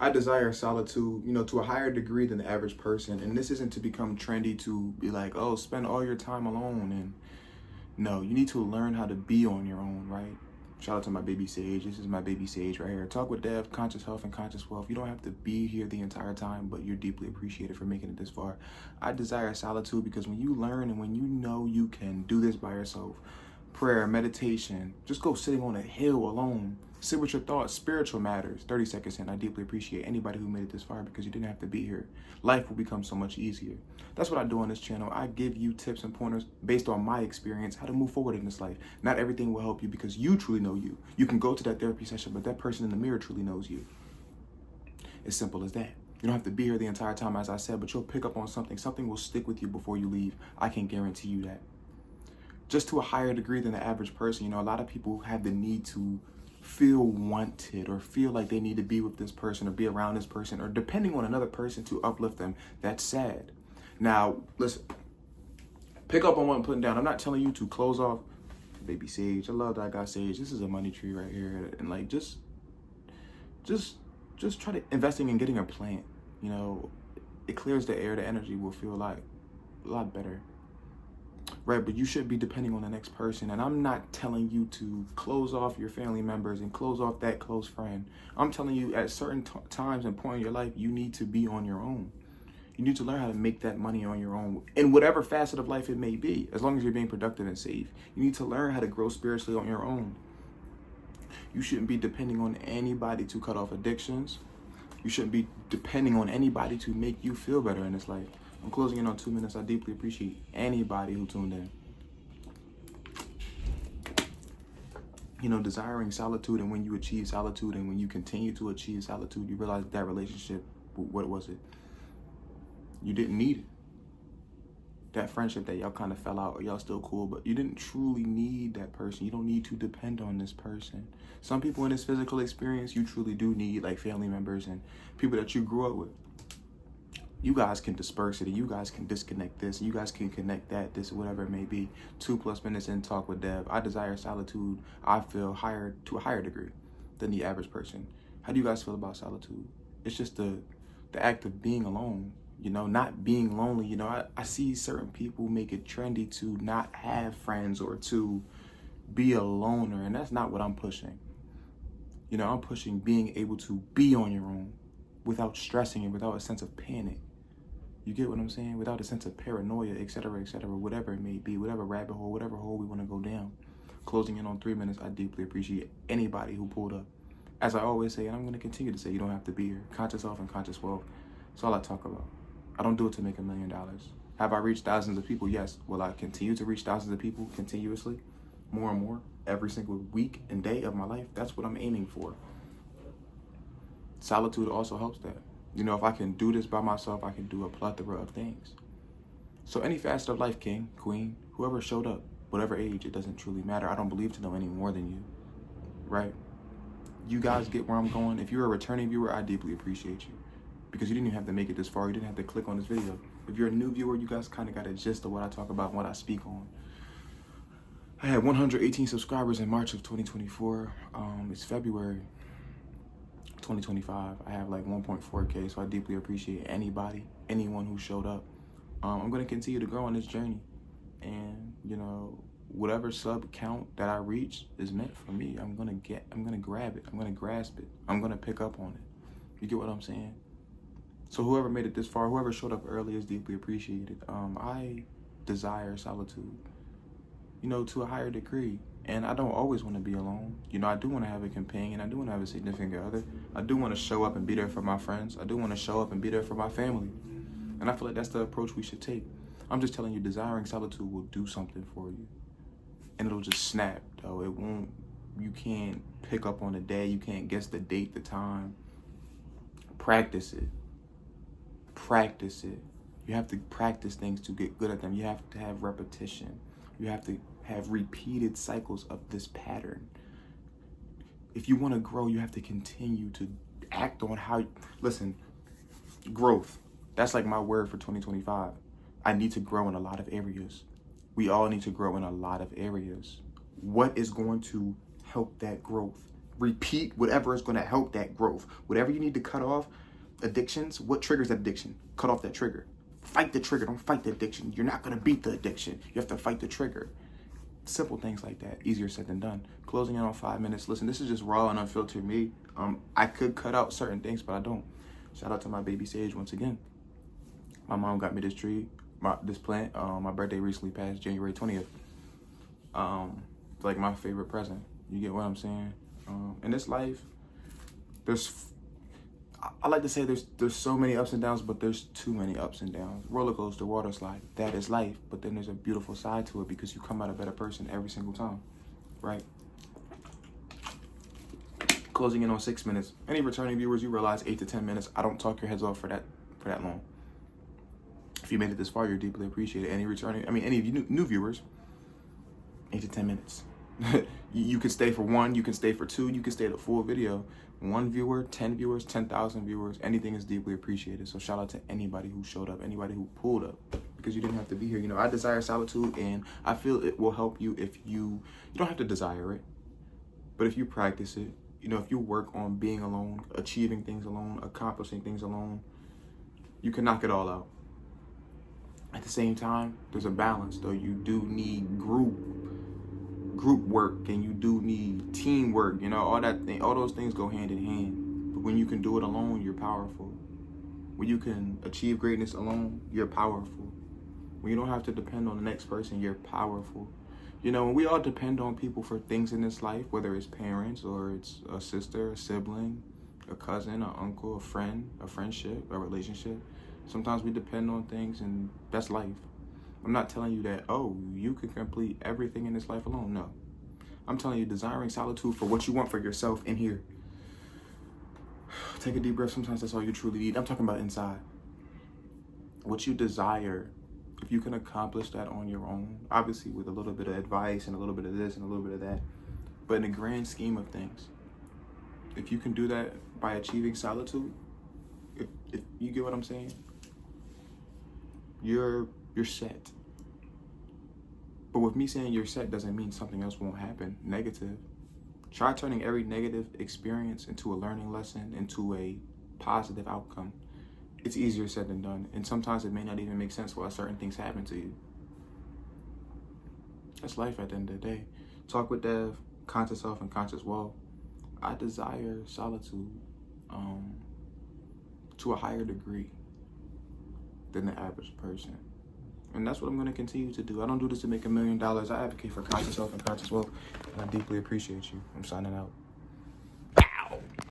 I desire solitude, to a higher degree than the average person. And this isn't to become trendy to be like, oh, spend all your time alone. And no, you need to learn how to be on your own, right? Shout out to my baby Sage. This is my baby Sage right here. Talk with Dev, conscious health and conscious wealth. You don't have to be here the entire time, but you're deeply appreciated for making it this far. I desire solitude because when you learn and when you know you can do this by yourself, prayer, meditation, just go sitting on a hill alone. Sit with your thoughts, spiritual matters. 30 seconds in. I deeply appreciate anybody who made it this far because you didn't have to be here. Life will become so much easier. That's what I do on this channel. I give you tips and pointers based on my experience, how to move forward in this life. Not everything will help you because you truly know you. You can go to that therapy session, but that person in the mirror truly knows you. As simple as that. You don't have to be here the entire time, as I said, but you'll pick up on something. Something will stick with you before you leave. I can guarantee you that. Just to a higher degree than the average person. A lot of people have the need to feel wanted or feel like they need to be with this person or be around this person or depending on another person to uplift them. That's sad. Now, listen, pick up on what I'm putting down. I'm not telling you to close off baby Sage. I love that I got Sage. This is a money tree right here. And like, just try to investing in getting a plant. It clears the air. The energy will feel like a lot better. Right, but you shouldn't be depending on the next person. And I'm not telling you to close off your family members and close off that close friend. I'm telling you at certain times and point in your life, you need to be on your own. You need to learn how to make that money on your own in whatever facet of life it may be, as long as you're being productive and safe. You need to learn how to grow spiritually on your own. You shouldn't be depending on anybody to cut off addictions. You shouldn't be depending on anybody to make you feel better in this life. I'm closing in on 2 minutes. I deeply appreciate anybody who tuned in. Desiring solitude, and when you achieve solitude and when you continue to achieve solitude, you realize that relationship, what was it? You didn't need it. That friendship that y'all kind of fell out, or y'all still cool, but you didn't truly need that person. You don't need to depend on this person. Some people in this physical experience, you truly do need, like family members and people that you grew up with. You guys can disperse it and you guys can disconnect this. You guys can connect that, this, whatever it may be. 2+ minutes in Talk with Dev. I desire solitude. I feel to a higher degree than the average person. How do you guys feel about solitude? It's just the act of being alone, not being lonely. I see certain people make it trendy to not have friends or to be a loner, and that's not what I'm pushing. I'm pushing being able to be on your own without stressing and without a sense of panic. You get what I'm saying? Without a sense of paranoia, etc., whatever it may be, whatever rabbit hole, whatever hole we want to go down. Closing in on 3 minutes, I deeply appreciate anybody who pulled up. As I always say, and I'm going to continue to say, you don't have to be here. Conscious health and conscious wealth. That's all I talk about. I don't do it to make $1 million. Have I reached thousands of people? Yes. Will I continue to reach thousands of people continuously? More and more, every single week and day of my life? That's what I'm aiming for. Solitude also helps that. If I can do this by myself, I can do a plethora of things. So any facet of life, king, queen, whoever showed up, whatever age, it doesn't truly matter. I don't believe to know any more than you, right? You guys get where I'm going. If you're a returning viewer, I deeply appreciate you because you didn't even have to make it this far. You didn't have to click on this video. If you're a new viewer, you guys kind of got a gist of what I talk about and what I speak on. I had 118 subscribers in March of 2024. It's February 2025. I have like 1.4K, so I deeply appreciate anyone who showed up. I'm going to continue to grow on this journey, and whatever sub count that I reach is meant for me. I'm going to grab it. I'm going to grasp it. I'm going to pick up on it. You get what I'm saying? So whoever made it this far, whoever showed up early is deeply appreciated. I desire solitude, to a higher degree. And I don't always want to be alone. I do want to have a companion. I do want to have a significant other. I do want to show up and be there for my friends. I do want to show up and be there for my family. And I feel like that's the approach we should take. I'm just telling you, desiring solitude will do something for you. And it'll just snap, though. You can't pick up on the day. You can't guess the date, the time. Practice it. Practice it. You have to practice things to get good at them. You have to have repetition. You have to have repeated cycles of this pattern. If you want to grow, you have to continue to act on listen, growth. That's like my word for 2025. I need to grow in a lot of areas. We all need to grow in a lot of areas. What is going to help that growth? repeat whatever is going to help that growth. Whatever you need to cut off, addictions, what triggers that addiction? Cut off that trigger. Fight the trigger. Don't fight the addiction. You're not going to beat the addiction. You have to fight the trigger. Simple things like that. Easier said than done. Closing in on 5 minutes. Listen, this is just raw and unfiltered me. I could cut out certain things, but I don't. Shout out to my baby Sage once again. My mom got me this tree, this plant. My birthday recently passed, January 20th. It's like my favorite present. You get what I'm saying? In this life, I like to say there's so many ups and downs, but there's too many ups and downs. Roller coaster, water slide, that is life. But then there's a beautiful side to it because you come out a better person every single time, right? Closing in on 6 minutes. Any returning viewers, you realize 8 to 10 minutes. I don't talk your heads off for that long. If you made it this far, you're deeply appreciated. Any of you new viewers, 8 to 10 minutes. You can stay for 1, you can stay for 2, you can stay the full video. 1 viewer, 10 viewers, 10,000 viewers, anything is deeply appreciated. So shout out to anybody who showed up, anybody who pulled up, because you didn't have to be here. You know, I desire solitude, and I feel it will help you if you don't have to desire it, but if you practice it, you know, if you work on being alone, achieving things alone, accomplishing things alone, you can knock it all out. At the same time, there's a balance, though. You do need group work, and you do need teamwork. You know, all those things go hand in hand. But when you can do it alone, you're powerful. When you can achieve greatness alone, you're powerful. When you don't have to depend on the next person, you're powerful. You know, when we all depend on people for things in this life, whether it's parents or it's a sister, a sibling, a cousin, an uncle, a friend, a friendship, a relationship, sometimes we depend on things, and that's life. I'm not telling you that, oh, you can complete everything in this life alone. No. I'm telling you, desiring solitude for what you want for yourself in here. Take a deep breath. Sometimes that's all you truly need. I'm talking about inside. What you desire, if you can accomplish that on your own, obviously with a little bit of advice and a little bit of this and a little bit of that, but in the grand scheme of things, if you can do that by achieving solitude, if you get what I'm saying, you're set. But with me saying you're set doesn't mean something else won't happen negative. Try turning every negative experience into a learning lesson, into a positive outcome. It's easier said than done, and sometimes it may not even make sense why certain things happen to you. That's life at the end of the day. Talk with Dev, conscious self and conscious wealth. I desire solitude to a higher degree than the average person. And that's what I'm going to continue to do. I don't do this to make $1 million. I advocate for conscious self and conscious wealth, and I deeply appreciate you. I'm signing out.